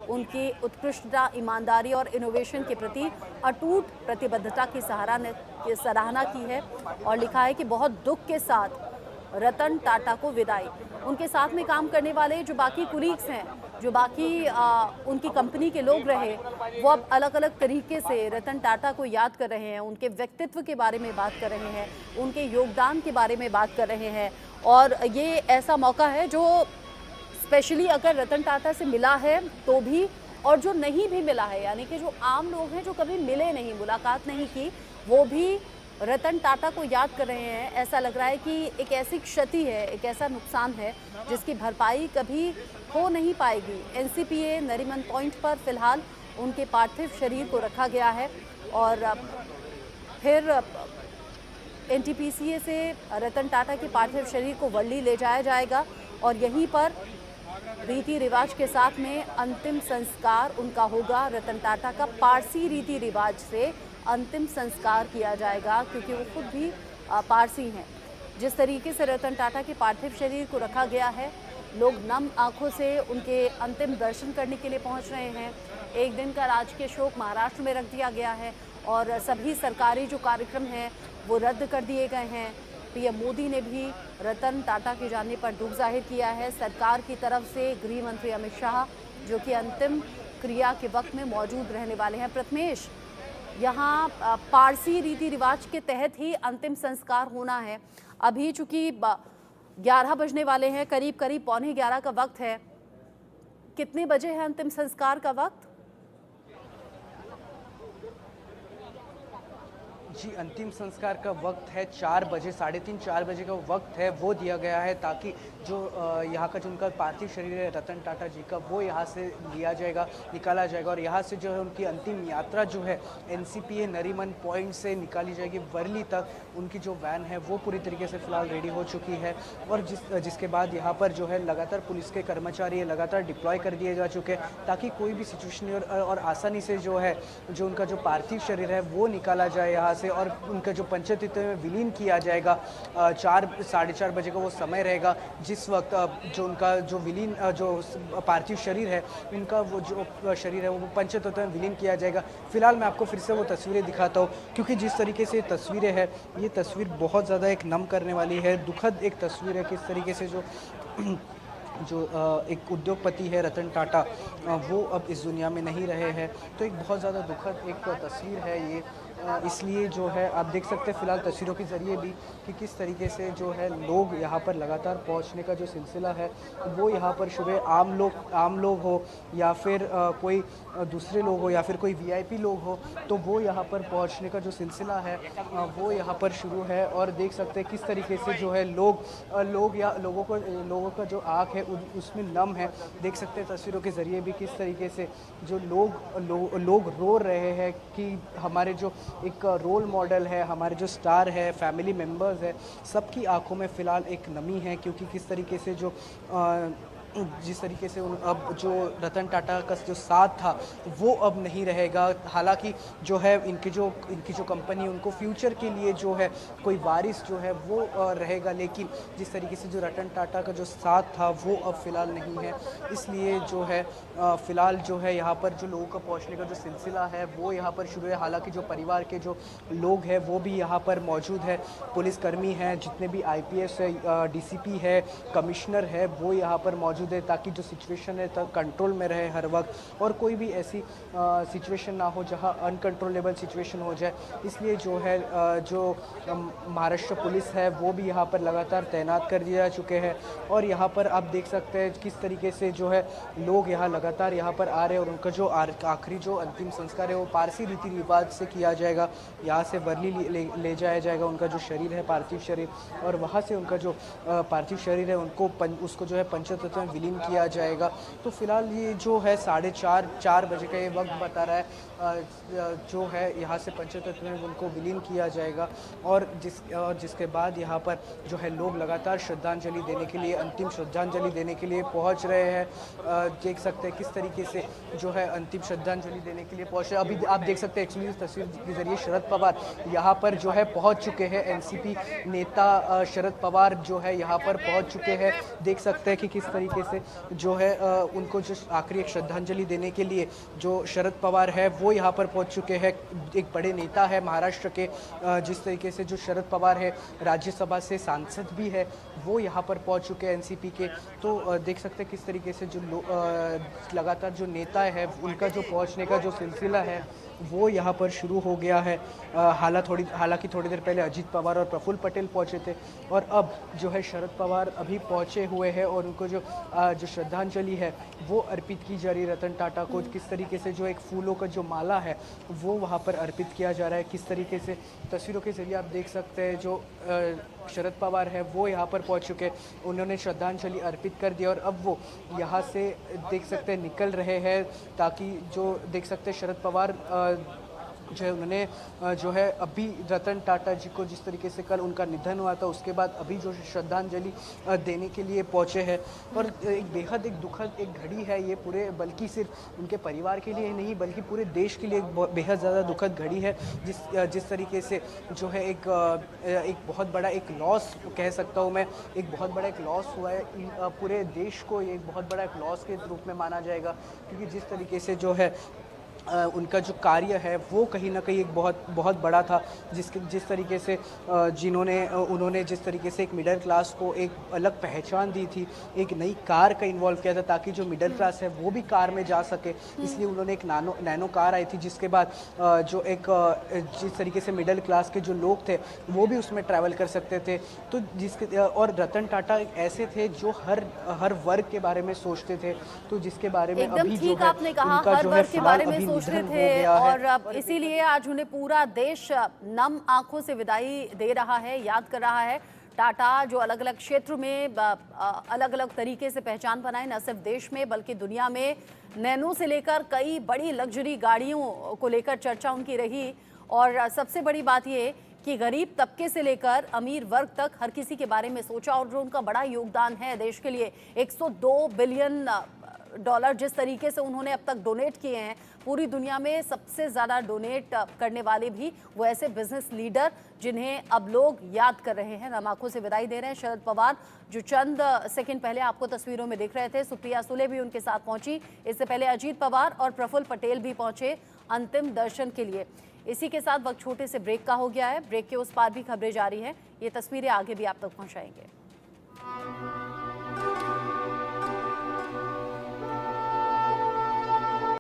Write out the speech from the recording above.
उनकी उत्कृष्टता, ईमानदारी और इनोवेशन के प्रति अटूट प्रतिबद्धता की सराहना की है और लिखा है कि बहुत दुख के साथ रतन टाटा को विदाई। उनके साथ में काम करने वाले जो बाकी कुलीग्स हैं, जो बाकी उनकी कंपनी के लोग रहे, वो अब अलग-अलग तरीके से रतन टाटा को याद कर रहे हैं, उनके व्यक्तित्व के बारे में बात कर रहे हैं, उनके योगदान के बारे में बात कर रहे हैं। और ये ऐसा मौका है जो स्पेशली अगर रतन टाटा से मिला है तो भी, और जो नहीं भी मिला है, यानी कि जो आम लोग हैं जो कभी मिले नहीं, मुलाकात नहीं की, वो भी रतन टाटा को याद कर रहे हैं। ऐसा लग रहा है कि एक ऐसी क्षति है, एक ऐसा नुकसान है जिसकी भरपाई कभी हो नहीं पाएगी। एनसीपीए नरीमन पॉइंट पर फिलहाल उनके पार्थिव शरीर को रखा गया है और फिर एनटीपीसी से रतन टाटा के पार्थिव शरीर को वर्ली ले जाया जाएगा और यहीं पर रीति रिवाज के साथ में अंतिम संस्कार उनका होगा। रतन टाटा का पारसी रीति रिवाज से अंतिम संस्कार किया जाएगा क्योंकि वो खुद भी पारसी हैं। जिस तरीके से रतन टाटा के पार्थिव शरीर को रखा गया है, लोग नम आंखों से उनके अंतिम दर्शन करने के लिए पहुंच रहे हैं। एक दिन का राजकीय शोक महाराष्ट्र में रख दिया गया है और सभी सरकारी जो कार्यक्रम हैं वो रद्द कर दिए गए हैं। पीएम मोदी ने भी रतन टाटा के जाने पर दुख जाहिर किया है। सरकार की तरफ से गृह मंत्री अमित शाह, जो कि अंतिम क्रिया के वक्त में मौजूद रहने वाले हैं। प्रथमेश, यहाँ पारसी रीति रिवाज के तहत ही अंतिम संस्कार होना है। अभी चूंकि 11 बजने वाले हैं, करीब करीब 11:15 का वक्त है। कितने बजे है अंतिम संस्कार का वक्त? जी, अंतिम संस्कार का वक्त है 4 बजे, 3:30 4 बजे का वक्त है, वो दिया गया है ताकि जो यहाँ का जो उनका पार्थिव शरीर है रतन टाटा जी का, वो यहाँ से लिया जाएगा, निकाला जाएगा और यहाँ से जो है उनकी अंतिम यात्रा जो है एनसीपीए नरीमन पॉइंट से निकाली जाएगी वर्ली तक। उनकी जो वैन है वो पूरी तरीके से फिलहाल रेडी हो चुकी है और जिसके बाद यहाँ पर जो है लगातार पुलिस के कर्मचारी लगातार डिप्लॉय कर दिए जा चुके हैं ताकि कोई भी सिचुएशन और आसानी से जो है जो उनका जो पार्थिव शरीर है वो निकाला जाए यहाँ से और उनका जो पंचतत्व में विलीन किया जाएगा। 4 साढ़े 4 बजे का वो समय रहेगा जिस वक्त जो उनका जो विलीन जो पार्थिव शरीर है, इनका वो जो शरीर है वो पंचतत्व में विलीन किया जाएगा। फिलहाल मैं आपको फिर से वो तस्वीरें दिखाता हूँ क्योंकि जिस तरीके से तस्वीरें हैं, ये तस्वीर बहुत ज़्यादा एक नम करने वाली है, दुखद एक तस्वीर है। किस तरीके से जो एक उद्योगपति है रतन टाटा, वो अब इस दुनिया में नहीं रहे हैं, तो एक बहुत ज़्यादा दुखद एक तस्वीर है ये। इसलिए जो है आप देख सकते हैं फिलहाल तस्वीरों के ज़रिए भी कि किस तरीके से जो है लोग यहाँ पर लगातार पहुँचने का जो सिलसिला है वो यहाँ पर सुबह आम लोग हो या फिर कोई दूसरे लोग हो या फिर कोई वीआईपी लोग हो, तो वो यहाँ पर पहुँचने का जो सिलसिला है वो यहाँ पर शुरू है। और देख सकते हैं किस तरीके से जो है लोगों का जो आँख है उसमें नम है। देख सकते हैं तस्वीरों के ज़रिए भी किस तरीके से जो लोग रो रहे हैं कि हमारे जो एक रोल मॉडल है, हमारे जो स्टार है, फैमिली मेम्बर्स है, सबकी आंखों में फ़िलहाल एक नमी है क्योंकि किस तरीके से जिस तरीके से अब जो रतन टाटा का जो साथ था वो अब नहीं रहेगा। हालांकि जो है इनकी जो कंपनी, उनको फ्यूचर के लिए जो है कोई वारिस जो है वो रहेगा, लेकिन जिस तरीके से जो रतन टाटा का जो साथ था वो अब फ़िलहाल नहीं है। इसलिए जो है फ़िलहाल जो है यहाँ पर जो लोगों का पहुँचने का जो सिलसिला है वो यहाँ पर शुरू है। हालांकि जो परिवार के जो लोग हैं वो भी यहाँ पर मौजूद है, पुलिसकर्मी हैं, जितने भी IPS है, DCP है, कमिश्नर है, वो यहाँ पर मौजूद है ताकि जो सिचुएशन है कंट्रोल में रहे हर वक्त और कोई भी ऐसी सिचुएशन ना हो जहां अनकंट्रोलेबल सिचुएशन हो जाए। इसलिए जो है जो महाराष्ट्र पुलिस है वो भी यहां पर लगातार तैनात कर दिए जा चुके हैं और यहां पर आप देख सकते हैं किस तरीके से जो है लोग यहां लगातार यहां पर आ रहे हैं और उनका जो आखिरी जो अंतिम संस्कार है वो पारसी रीति रिवाज से किया जाएगा। यहाँ से वर्ली ले जाया जाएगा उनका जो शरीर है, पार्थिव शरीर, और वहाँ से उनका जो पार्थिव शरीर है उसको जो है पंचतत्व में विलीन किया जाएगा। तो फिलहाल ये जो है 4:30 बजे का ये वक्त बता रहा है जो है यहाँ से पंचतत्व में उनको विलीन किया जाएगा और जिसके बाद यहाँ पर जो है लोग लगातार श्रद्धांजलि देने के लिए, अंतिम श्रद्धांजलि देने के लिए पहुँच रहे हैं। देख सकते हैं किस तरीके से जो है अंतिम श्रद्धांजलि देने के लिए पहुँच रहे हैं। अभी आप देख सकते हैं एक्चुअली इस तस्वीर के जरिए शरद पवार यहाँ पर जो है पहुँच चुके हैं। एनसीपी नेता शरद पवार जो है यहाँ पर पहुँच चुके हैं। देख सकते हैं कि किस तरीके तरीके से जो है उनको जो आखिरी एक श्रद्धांजलि देने के लिए जो शरद पवार है वो यहाँ पर पहुँच चुके हैं। एक बड़े नेता है महाराष्ट्र के, जिस तरीके से जो शरद पवार है राज्यसभा से सांसद भी है, वो यहाँ पर पहुँच चुके हैं एनसीपी के। तो देख सकते हैं किस तरीके से जो लगातार जो नेता है उनका जो पहुँचने का जो सिलसिला है वो यहाँ पर शुरू हो गया है। हालांकि थोड़ी देर पहले अजीत पवार और प्रफुल्ल पटेल पहुँचे थे और अब जो है शरद पवार अभी पहुँचे हुए हैं और उनको जो श्रद्धांजलि है वो अर्पित की जा रही है। रतन टाटा को किस तरीके से जो एक फूलों का जो माला है वो वहाँ पर अर्पित किया जा रहा है। किस तरीके से तस्वीरों के जरिए आप देख सकते हैं जो शरद पवार है वो यहाँ पर पहुँच चुके, उन्होंने श्रद्धांजलि अर्पित कर दिया और अब वो यहाँ से देख सकते हैं निकल रहे हैं, ताकि जो देख सकते हैं शरद पवार जो है उन्होंने जो है अभी रतन टाटा जी को जिस तरीके से कल उनका निधन हुआ था उसके बाद अभी जो श्रद्धांजलि देने के लिए पहुँचे हैं। और एक बेहद एक दुखद एक घड़ी है ये पूरे, बल्कि सिर्फ उनके परिवार के लिए नहीं बल्कि पूरे देश के लिए एक बेहद ज़्यादा दुखद घड़ी है। जिस तरीके से जो है एक बहुत बड़ा एक लॉस कह सकता हूँ मैं, एक बहुत बड़ा एक लॉस हुआ है पूरे देश को, ये एक बहुत बड़ा एक लॉस के रूप में माना जाएगा। क्योंकि जिस तरीके से जो है उनका जो कार्य है वो कहीं ना कहीं एक बहुत बड़ा था, जिस तरीके से उन्होंने जिस तरीके से एक मिडिल क्लास को एक अलग पहचान दी थी, एक नई कार का इन्वॉल्व किया था ताकि जो मिडिल क्लास है वो भी कार में जा सके। इसलिए उन्होंने एक नैनो कार आई थी जिसके बाद जो एक जिस तरीके से मिडिल क्लास के जो लोग थे वो भी उसमें ट्रैवल कर सकते थे। तो जिसके और रतन टाटा ऐसे थे जो हर वर्ग के बारे में सोचते थे, तो जिसके बारे में अभी जो है उनका जो है फिलहाल सोचते थे और इसीलिए आज उन्हें पूरा देश नम आंखों से विदाई दे रहा है, याद कर रहा है। टाटा जो अलग अलग क्षेत्र में अलग अलग तरीके से पहचान बनाए, न सिर्फ देश में बल्कि दुनिया में, नैनो से लेकर कई बड़ी लग्जरी गाड़ियों को लेकर चर्चा उनकी रही। और सबसे बड़ी बात ये कि गरीब तबके से लेकर अमीर वर्ग तक हर किसी के बारे में सोचा और जो उनका बड़ा योगदान है देश के लिए, 102 बिलियन डॉलर जिस तरीके से उन्होंने अब तक डोनेट किए हैं, पूरी दुनिया में सबसे ज़्यादा डोनेट करने वाले भी वो ऐसे बिजनेस लीडर जिन्हें अब लोग याद कर रहे हैं, नम आंखों से विदाई दे रहे हैं। शरद पवार जो चंद सेकंड पहले आपको तस्वीरों में दिख रहे थे, सुप्रिया सुले भी उनके साथ पहुंची, इससे पहले अजीत पवार और प्रफुल्ल पटेल भी पहुंचे अंतिम दर्शन के लिए। इसी के साथ वक्त छोटे से ब्रेक का हो गया है, ब्रेक के उस पार भी खबरें जारी हैं, ये तस्वीरें आगे भी आप तक पहुँचाएंगे।